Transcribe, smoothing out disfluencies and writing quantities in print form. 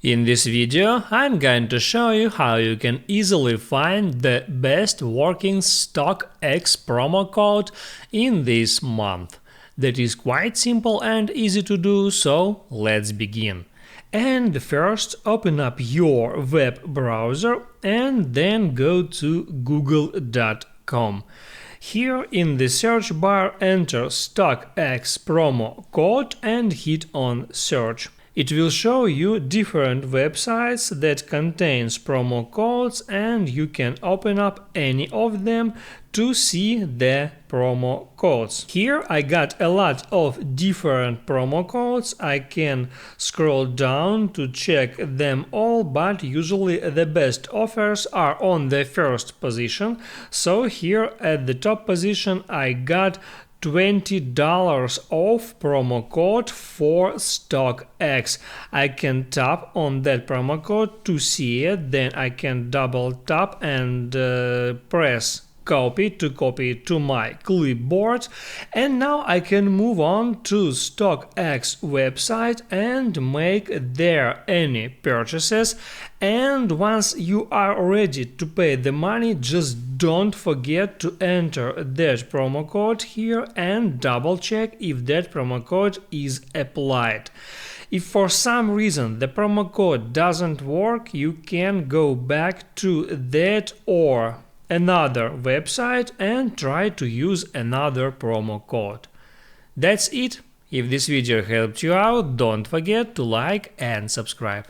In this video, I'm going to show you how you can easily find the best working StockX promo code in this month. That is quite simple and easy to do, so let's begin. And first, open up your web browser and then go to google.com. Here in the search bar, enter StockX promo code and hit on search. It will show you different websites that contains promo codes, and you can open up any of them to see the promo codes. Here I got a lot of different promo codes. I can scroll down to check them all, but usually the best offers are on the first position. So here at the top position I got $20 off promo code for StockX. I can tap on that promo code to see it, then I can double tap and press copy to my clipboard, and now I can move on to StockX website and make there any purchases. And once you are ready to pay the money, just don't forget to enter that promo code here and double check if that promo code is applied. If for some reason the promo code doesn't work, you can go back to that or another website and try to use another promo code. That's it. If this video helped you out, don't forget to like and subscribe.